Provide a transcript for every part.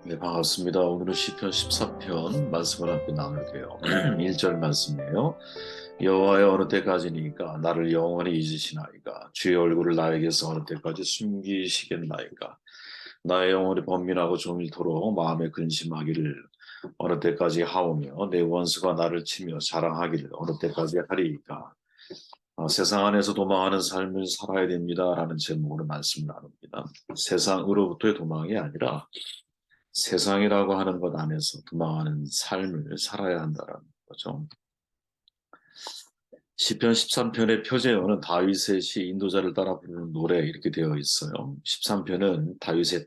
네, 반갑습니다. 오늘은 시편 14편 말씀을 함께 나눌게요. 1절 말씀이에요. 여호와의 어느 때까지니까 나를 영원히 잊으시나이까 주의 얼굴을 나에게서 어느 때까지 숨기시겠나이까 나의 영혼이 번민하고 종일토록 마음에 근심하기를 어느 때까지 하오며 내 원수가 나를 치며 자랑하기를 어느 때까지 하리이까. 세상 안에서 도망하는 삶을 살아야 됩니다라는 제목으로 말씀을 나눕니다. 세상으로부터의 도망이 아니라 세상이라고 하는 것 안에서 도망하는 삶을 살아야 한다는 거죠. 시편 13편의 표제어는 다윗의 시 인도자를 따라 부르는 노래 이렇게 되어 있어요. 13편은 다윗의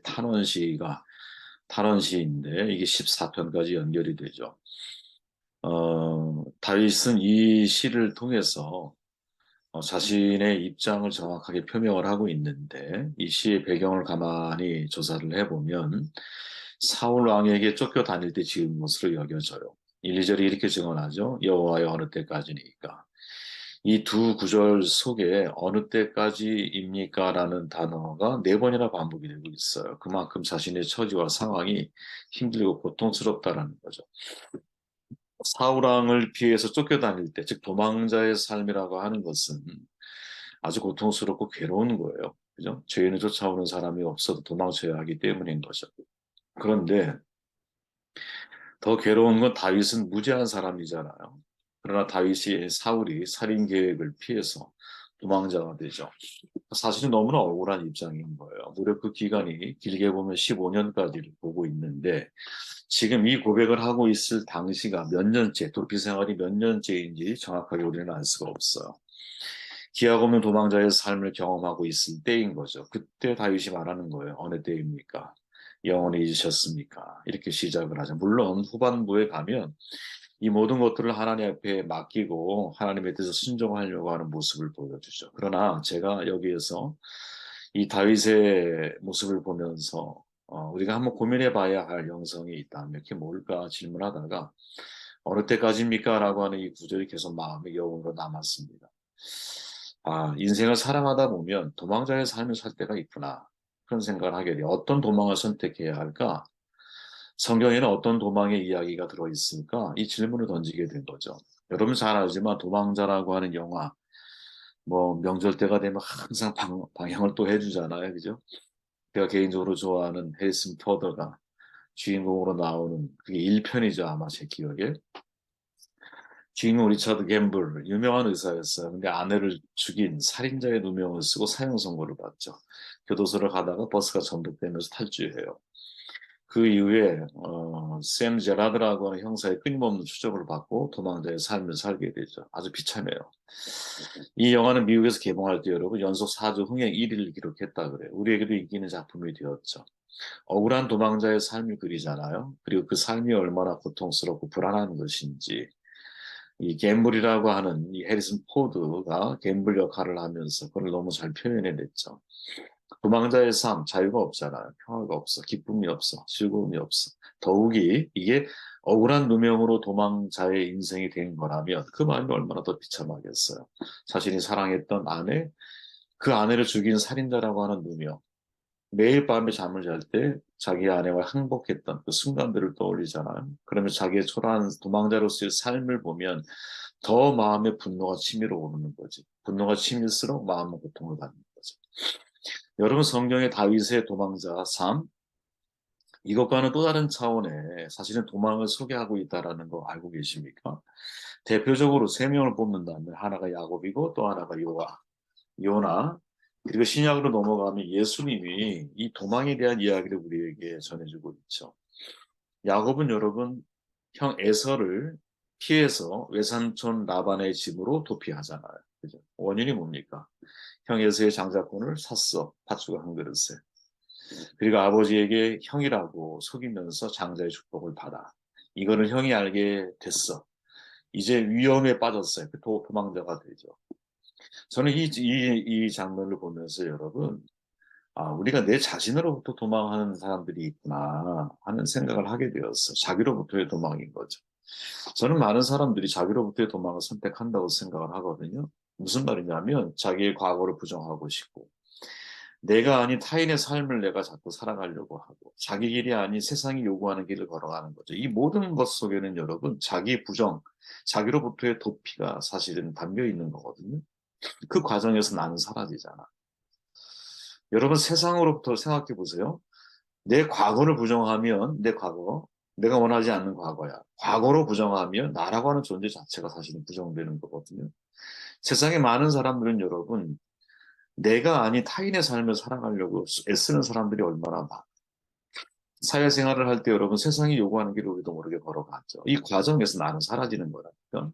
탄원시인데 이게 14편까지 연결이 되죠. 다윗은 이 시를 통해서 자신의 입장을 정확하게 표명을 하고 있는데 이 시의 배경을 가만히 조사를 해보면 사울 왕에게 쫓겨 다닐 때 지은 것으로 여겨져요. 1, 2절이 이렇게 증언하죠. 여호와의 어느 때까지니까. 이 두 구절 속에 어느 때까지입니까? 라는 단어가 네 번이나 반복이 되고 있어요. 그만큼 자신의 처지와 상황이 힘들고 고통스럽다라는 거죠. 사울 왕을 피해서 쫓겨다닐 때, 즉 도망자의 삶이라고 하는 것은 아주 고통스럽고 괴로운 거예요. 그죠? 죄인을 쫓아오는 사람이 없어도 도망쳐야 하기 때문인 거죠. 그런데 더 괴로운 건 다윗은 무죄한 사람이잖아요. 그러나 다윗이 사울이 살인 계획을 피해서 도망자가 되죠. 사실은 너무나 억울한 입장인 거예요. 무려 그 기간이 길게 보면 15년까지를 보고 있는데 지금 이 고백을 하고 있을 당시가 몇 년째, 도피 생활이 몇 년째인지 정확하게 우리는 알 수가 없어요. 기약 없는 도망자의 삶을 경험하고 있을 때인 거죠. 그때 다윗이 말하는 거예요. 어느 때입니까? 영원히 잊으셨습니까? 이렇게 시작을 하죠. 물론 후반부에 가면 이 모든 것들을 하나님 앞에 맡기고 하나님에 대해서 순종하려고 하는 모습을 보여주죠. 그러나 제가 여기에서 이 다윗의 모습을 보면서 우리가 한번 고민해 봐야 할 영성이 있다면 그게 뭘까 질문하다가 어느 때까지입니까? 라고 하는 이 구절이 계속 마음의 여운으로 남았습니다. 인생을 살아가다 보면 도망자의 삶을 살 때가 있구나. 그런 생각을 하게 돼요. 어떤 도망을 선택해야 할까? 성경에는 어떤 도망의 이야기가 들어있을까? 이 질문을 던지게 된 거죠. 여러분 잘 알지만 도망자라고 하는 영화, 뭐 명절 때가 되면 항상 방영을 또 해주잖아요. 그죠? 제가 개인적으로 좋아하는 해리슨 포더가 주인공으로 나오는 그게 1편이죠. 아마 제 기억에. 주인공 리차드 갬블, 유명한 의사였어요. 근데 아내를 죽인 살인자의 누명을 쓰고 사형 선고를 받죠. 교도소를 가다가 버스가 전복되면서 탈주해요. 그 이후에 샘 제라드라고 하는 형사의 끊임없는 추적을 받고 도망자의 삶을 살게 되죠. 아주 비참해요. 이 영화는 미국에서 개봉할 때 여러분 연속 4주 흥행 1위를 기록했다 그래요. 우리에게도 인기 있는 작품이 되었죠. 억울한 도망자의 삶을 그리잖아요. 그리고 그 삶이 얼마나 고통스럽고 불안한 것인지 이 갬블이라고 하는 이 해리슨 포드가 갬블 역할을 하면서 그걸 너무 잘 표현해냈죠. 도망자의 삶, 자유가 없잖아요. 평화가 없어. 기쁨이 없어. 즐거움이 없어. 더욱이 이게 억울한 누명으로 도망자의 인생이 된 거라면 그 마음이 얼마나 더 비참하겠어요. 자신이 사랑했던 아내, 그 아내를 죽인 살인자라고 하는 누명. 매일 밤에 잠을 잘 때 자기 아내와 항복했던 그 순간들을 떠올리잖아요. 그러면 자기의 초라한 도망자로서의 삶을 보면 더 마음의 분노가 치밀어 오르는 거지. 분노가 치밀수록 마음의 고통을 받는 거죠. 여러분 성경의 다윗의 도망자 삶 이것과는 또 다른 차원의 사실은 도망을 소개하고 있다라는 거 알고 계십니까? 대표적으로 세 명을 뽑는다면 하나가 야곱이고 또 하나가 요나 그리고 신약으로 넘어가면 예수님이 이 도망에 대한 이야기를 우리에게 전해주고 있죠. 야곱은 여러분 형 에서를 피해서 외삼촌 라반의 집으로 도피하잖아요. 그죠? 원인이 뭡니까? 형 에서의 장자권을 샀어. 팥죽을 한 그릇에. 그리고 아버지에게 형이라고 속이면서 장자의 축복을 받아. 이거를 형이 알게 됐어. 이제 위험에 빠졌어요. 그 도망자가 되죠. 저는 이 장면을 보면서 여러분, 우리가 내 자신으로부터 도망하는 사람들이 있구나 하는 생각을 하게 되었어요. 자기로부터의 도망인 거죠. 저는 많은 사람들이 자기로부터의 도망을 선택한다고 생각을 하거든요. 무슨 말이냐면 자기의 과거를 부정하고 싶고 내가 아닌 타인의 삶을 내가 자꾸 살아가려고 하고 자기 길이 아닌 세상이 요구하는 길을 걸어가는 거죠. 이 모든 것 속에는 여러분 자기 부정, 자기로부터의 도피가 사실은 담겨 있는 거거든요. 그 과정에서 나는 사라지잖아. 여러분 세상으로부터 생각해 보세요. 내 과거를 부정하면 내 과거, 내가 원하지 않는 과거야. 과거로 부정하면 나라고 하는 존재 자체가 사실은 부정되는 거거든요. 세상에 많은 사람들은 여러분 내가 아닌 타인의 삶을 살아가려고 애쓰는 사람들이 얼마나 많아. 사회생활을 할 때 여러분 세상이 요구하는 길을 우리도 모르게 걸어가죠. 이 과정에서 나는 사라지는 거라니까.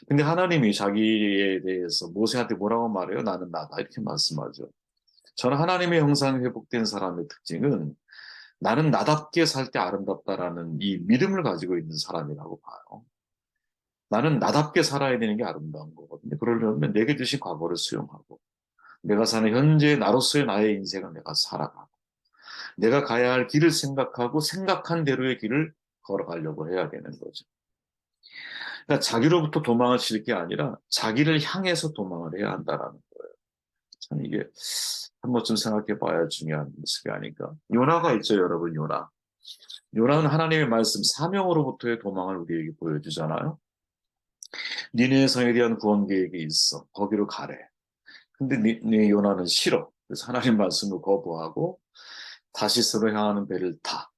근데 하나님이 자기에 대해서 모세한테 뭐라고 말해요? 나는 나다 이렇게 말씀하죠. 저는 하나님의 형상이 회복된 사람의 특징은 나는 나답게 살 때 아름답다라는 이 믿음을 가지고 있는 사람이라고 봐요. 나는 나답게 살아야 되는 게 아름다운 거거든요. 그러려면 내게 주신 과거를 수용하고 내가 사는 현재 나로서의 나의 인생을 내가 살아가고 내가 가야 할 길을 생각하고 생각한 대로의 길을 걸어가려고 해야 되는 거죠. 그러니까 자기로부터 도망을 칠 게 아니라 자기를 향해서 도망을 해야 한다라는 거예요. 참 이게 한 번쯤 생각해 봐야 중요한 모습이 아닐까. 요나가 있죠, 여러분, 요나. 요나는 하나님의 말씀, 사명으로부터의 도망을 우리에게 보여주잖아요. 니네 성에 대한 구원 계획이 있어. 거기로 가래. 근데 네 요나는 싫어. 그래서 하나님 말씀을 거부하고 다시스로 향하는 배를 타.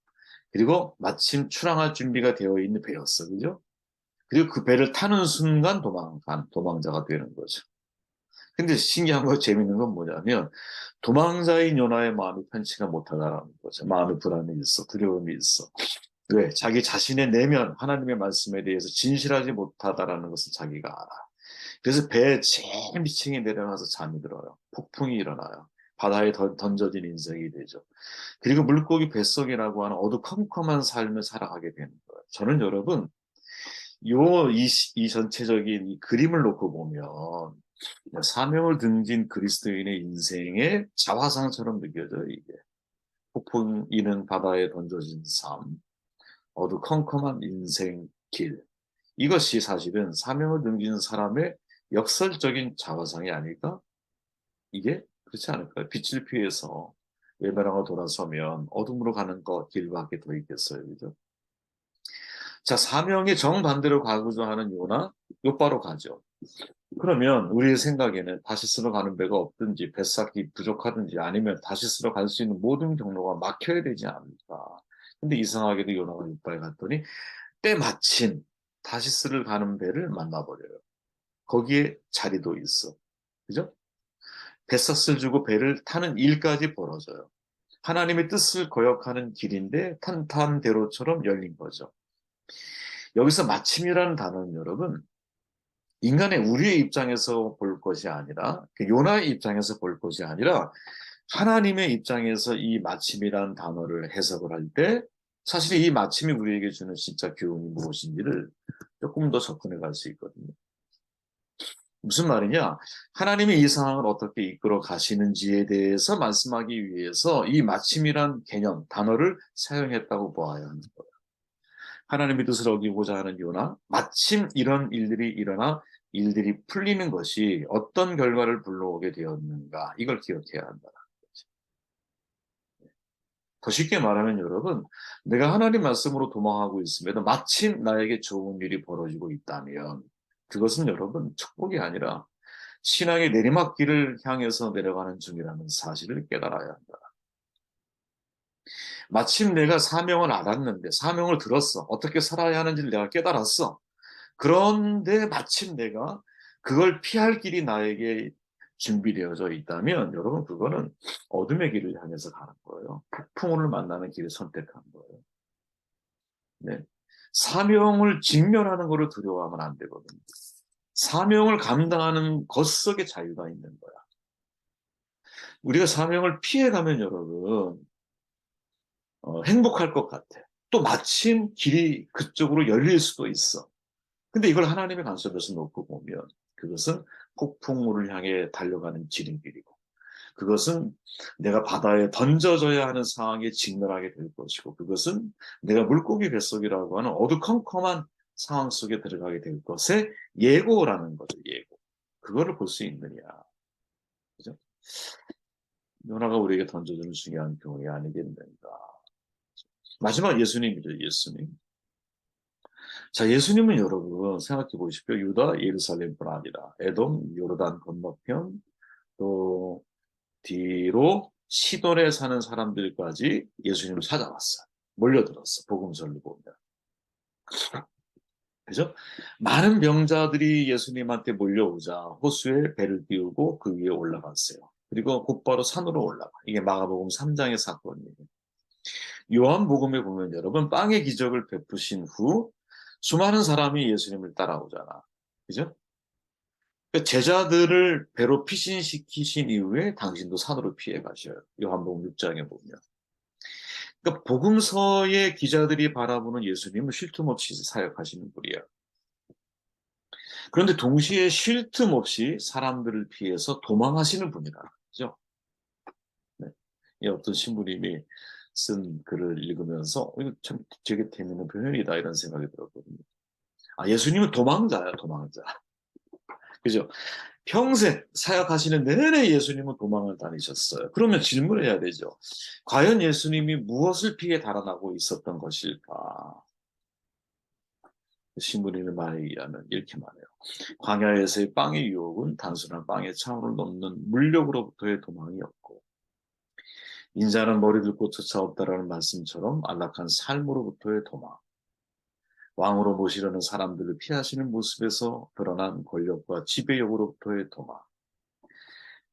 그리고 마침 출항할 준비가 되어 있는 배였어. 그죠? 그리고 그 배를 타는 순간 도망자가 되는 거죠. 근데 신기한 거, 재밌는 건 뭐냐면, 도망자인 요나의 마음이 편치가 못하다라는 거죠. 마음의 불안이 있어, 두려움이 있어. 왜? 자기 자신의 내면, 하나님의 말씀에 대해서 진실하지 못하다라는 것을 자기가 알아. 그래서 배의 제일 밑층에 내려가서 잠이 들어요. 폭풍이 일어나요. 바다에 던져진 인생이 되죠. 그리고 물고기 뱃속이라고 하는 어두컴컴한 삶을 살아가게 되는 거예요. 저는 여러분, 이 전체적인 이 그림을 놓고 보면 사명을 등진 그리스도인의 인생의 자화상처럼 느껴져요, 이게. 폭풍 이는 바다에 던져진 삶, 어두컴컴한 인생 길. 이것이 사실은 사명을 등진 사람의 역설적인 자화상이 아닐까? 이게 그렇지 않을까요? 빛을 피해서 외면하고 돌아서면 어둠으로 가는 것 길밖에 더 있겠어요, 그죠? 자, 사명의 정반대로 가고자 하는 요나, 요바로 가죠. 그러면 우리의 생각에는 다시스로 가는 배가 없든지 뱃삭이 부족하든지 아니면 다시스로 갈 수 있는 모든 경로가 막혀야 되지 않을까. 근데 이상하게도 요나가 요바에 갔더니 때마침 다시스를 가는 배를 만나버려요. 거기에 자리도 있어. 그죠? 뱃삭을 주고 배를 타는 일까지 벌어져요. 하나님의 뜻을 거역하는 길인데 탄탄대로처럼 열린 거죠. 여기서 마침이라는 단어는 여러분, 인간의 우리의 입장에서 볼 것이 아니라, 요나의 입장에서 볼 것이 아니라, 하나님의 입장에서 이 마침이라는 단어를 해석을 할 때, 사실 이 마침이 우리에게 주는 진짜 교훈이 무엇인지를 조금 더 접근해 갈 수 있거든요. 무슨 말이냐? 하나님이 이 상황을 어떻게 이끌어 가시는지에 대해서 말씀하기 위해서 이 마침이란 개념, 단어를 사용했다고 보아야 하는 거예요. 하나님의 뜻을 어기고자 하는 요나, 마침 이런 일들이 일어나 일들이 풀리는 것이 어떤 결과를 불러오게 되었는가, 이걸 기억해야 한다. 더 쉽게 말하면 여러분, 내가 하나님 말씀으로 도망하고 있음에도 마침 나에게 좋은 일이 벌어지고 있다면 그것은 여러분 축복이 아니라 신앙의 내리막길을 향해서 내려가는 중이라는 사실을 깨달아야 한다. 마침 내가 사명을 알았는데, 사명을 들었어. 어떻게 살아야 하는지를 내가 깨달았어. 그런데 마침 내가 그걸 피할 길이 나에게 준비되어져 있다면, 여러분, 그거는 어둠의 길을 향해서 가는 거예요. 폭풍우를 만나는 길을 선택한 거예요. 네. 사명을 직면하는 것을 두려워하면 안 되거든요. 사명을 감당하는 것 속에 자유가 있는 거야. 우리가 사명을 피해가면 여러분, 행복할 것 같아. 또 마침 길이 그쪽으로 열릴 수도 있어. 근데 이걸 하나님의 관점에서 놓고 보면 그것은 폭풍우를 향해 달려가는 지름길이고 그것은 내가 바다에 던져져야 하는 상황에 직면하게 될 것이고 그것은 내가 물고기 뱃속이라고 하는 어두컴컴한 상황 속에 들어가게 될 것의 예고라는 거죠. 예고. 그거를 볼 수 있느냐. 그죠? 요나가 우리에게 던져주는 중요한 교훈이 아니겠는가. 마지막 예수님이죠, 예수님. 자, 예수님은 여러분 생각해 보십시오. 유다, 예루살렘뿐 아니라 에돔, 요르단 건너편, 또 뒤로 시돈에 사는 사람들까지 예수님을 찾아왔어요. 몰려들었어, 복음서를 보면. 그죠? 많은 병자들이 예수님한테 몰려오자 호수에 배를 띄우고 그 위에 올라갔어요. 그리고 곧바로 산으로 올라가. 이게 마가복음 3장의 사건이에요. 요한복음에 보면 여러분 빵의 기적을 베푸신 후 수많은 사람이 예수님을 따라오잖아. 그죠? 그러니까 제자들을 배로 피신시키신 이후에 당신도 산으로 피해 가셔요. 요한복음 6장에 보면. 그러니까 복음서의 기자들이 바라보는 예수님은 쉴 틈 없이 사역하시는 분이에요. 그런데 동시에 쉴 틈 없이 사람들을 피해서 도망하시는 분이라는 거죠. 네. 이 어떤 신부님이 쓴 글을 읽으면서 이거 참 되게 재밌는 표현이다 이런 생각이 들었거든요. 아, 예수님은 도망자야, 도망자. 그죠? 평생 사역하시는 내내 예수님은 도망을 다니셨어요. 그러면 질문해야 되죠. 과연 예수님이 무엇을 피해 달아나고 있었던 것일까? 신부님의 말에 의하면 이렇게 말해요. 광야에서의 빵의 유혹은 단순한 빵의 차원을 넘는 물력으로부터의 도망이었고, 인자는 머리 들고 쫓아왔다라는 말씀처럼 안락한 삶으로부터의 도망, 왕으로 모시려는 사람들을 피하시는 모습에서 드러난 권력과 지배욕으로부터의 도망,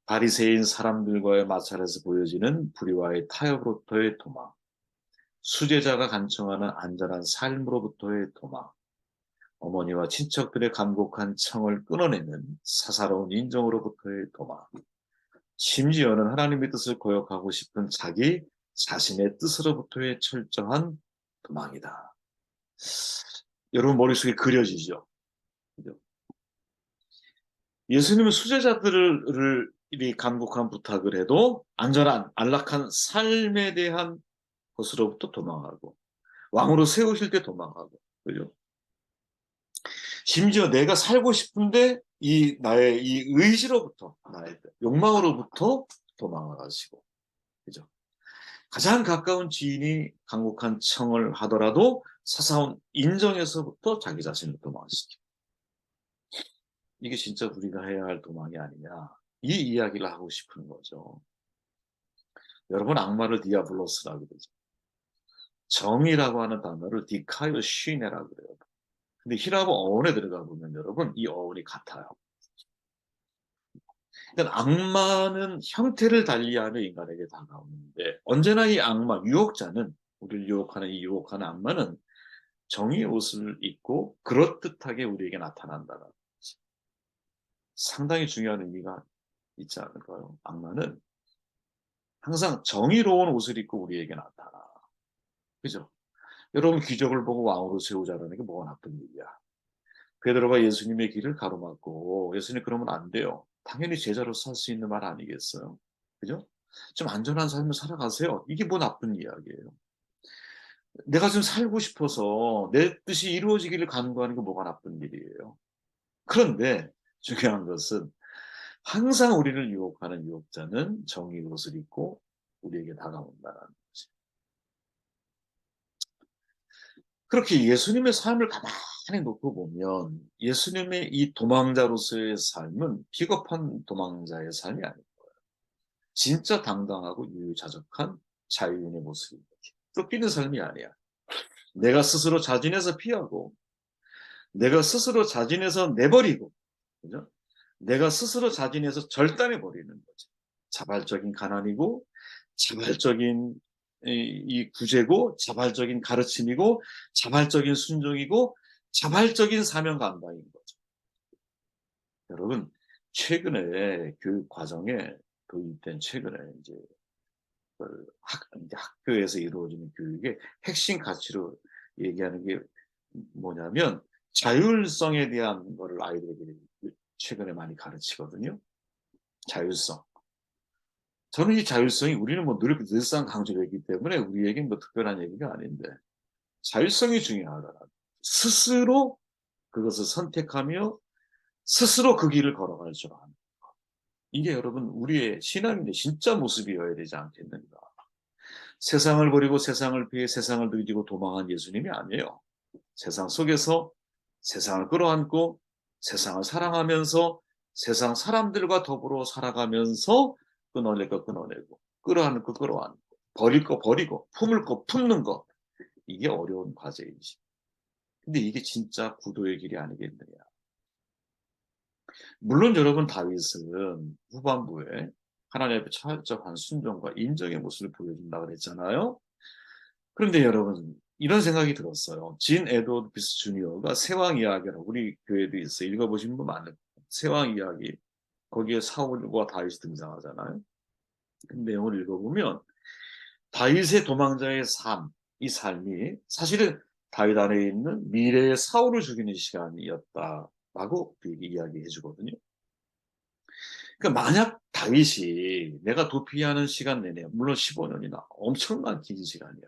바리새인 사람들과의 마찰에서 보여지는 불의와의 타협으로부터의 도망, 수제자가 간청하는 안전한 삶으로부터의 도망, 어머니와 친척들의 간곡한 청을 끊어내는 사사로운 인정으로부터의 도망, 심지어는 하나님의 뜻을 거역하고 싶은 자기 자신의 뜻으로부터의 철저한 도망이다. 여러분 머릿속에 그려지죠? 예수님은 수제자들을 이 간곡한 부탁을 해도 안전한 안락한 삶에 대한 것으로부터 도망하고 왕으로 세우실 때 도망하고 그죠? 심지어 내가 살고 싶은데 이 나의 이 의지로부터 나의 욕망으로부터 도망하시고 그죠? 가장 가까운 지인이 간곡한 청을 하더라도 사사온 인정에서부터 자기 자신을 도망시키고 이게 진짜 우리가 해야 할 도망이 아니냐 이 이야기를 하고 싶은 거죠. 여러분 악마를 디아블로스라고 그러죠. 정이라고 하는 단어를 디카이오 쉬네라고 그래요. 근데 히라보 어원에 들어가 보면 여러분 이 어원이 같아요. 그러니까 악마는 형태를 달리하며 인간에게 다가오는데 언제나 이 악마, 유혹자는 우리를 유혹하는 이 유혹하는 악마는 정의의 옷을 입고 그럴듯하게 우리에게 나타난다는 거지. 상당히 중요한 의미가 있지 않을까요? 악마는 항상 정의로운 옷을 입고 우리에게 나타나. 그죠? 여러분 기적을 보고 왕으로 세우자라는 게 뭐가 나쁜 일이야. 베드로가 예수님의 길을 가로막고 예수님 그러면 안 돼요. 당연히 제자로 살 수 있는 말 아니겠어요? 그죠? 좀 안전한 삶을 살아가세요. 이게 뭐 나쁜 이야기예요. 내가 좀 살고 싶어서 내 뜻이 이루어지기를 간구하는 게 뭐가 나쁜 일이에요. 그런데 중요한 것은 항상 우리를 유혹하는 유혹자는 정의의 옷을 입고 우리에게 다가온다는 거지. 그렇게 예수님의 삶을 가만히 놓고 보면 예수님의 이 도망자로서의 삶은 비겁한 도망자의 삶이 아니에요. 진짜 당당하고 유유자적한 자유인의 모습입니다. 쫓기는 삶이 아니야. 내가 스스로 자진해서 피하고 내가 스스로 자진해서 내버리고 그죠? 내가 스스로 자진해서 절단해 버리는 거죠. 자발적인 가난이고 자발적인 이 구제고 자발적인 가르침이고 자발적인 순종이고 자발적인 사명 감당인 거죠. 여러분 최근에 교육 과정에 도입된 최근에 이제 이제 학교에서 이루어지는 교육의 핵심 가치로 얘기하는 게 뭐냐면 자율성에 대한 거를 아이들에게 최근에 많이 가르치거든요. 자율성. 저는 이 자율성이 우리는 뭐 늘상 강조되기 때문에 우리에겐 뭐 특별한 얘기가 아닌데 자율성이 중요하다. 스스로 그것을 선택하며 스스로 그 길을 걸어갈 줄 아는. 이게 여러분 우리의 신앙인의 진짜 모습이어야 되지 않겠는가. 세상을 버리고 세상을 피해 세상을 뒤지고 도망한 예수님이 아니에요. 세상 속에서 세상을 끌어안고 세상을 사랑하면서 세상 사람들과 더불어 살아가면서 끊어낼 거 끊어내고 끌어안을 거 끌어안고 버릴 거 버리고 품을 거 품는 거, 이게 어려운 과제이지. 근데 이게 진짜 구도의 길이 아니겠느냐. 물론 여러분 다윗은 후반부에 하나님 앞에 철저한 순종과 인정의 모습을 보여준다 그랬잖아요. 그런데 여러분 이런 생각이 들었어요. 진 에드워드 피스 주니어가 세왕 이야기라고 우리 교회도 있어요. 읽어보신 분 많을 거예요. 세왕 이야기. 거기에 사울과 다윗이 등장하잖아요. 그 내용을 읽어보면 다윗의 도망자의 삶, 이 삶이 사실은 다윗 안에 있는 미래의 사울을 죽이는 시간이었다라고 이야기해 주거든요. 그러니까 만약 다윗이 내가 도피하는 시간 내내, 물론 15년이나 엄청난 긴 시간이야.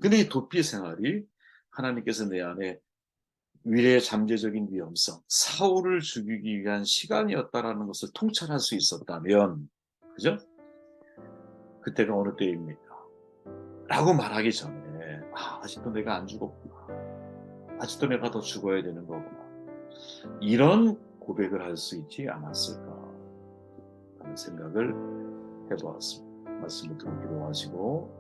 근데 이 도피 생활이 하나님께서 내 안에 미래의 잠재적인 위험성, 사울을 죽이기 위한 시간이었다라는 것을 통찰할 수 있었다면, 그죠? 그때가 어느 때입니까? 라고 말하기 전에, 아직도 내가 안 죽었구나. 아직도 내가 더 죽어야 되는 거구나. 이런 고백을 할 수 있지 않았을까 하는 생각을 해보았습니다. 말씀을 듣고 기도하시고,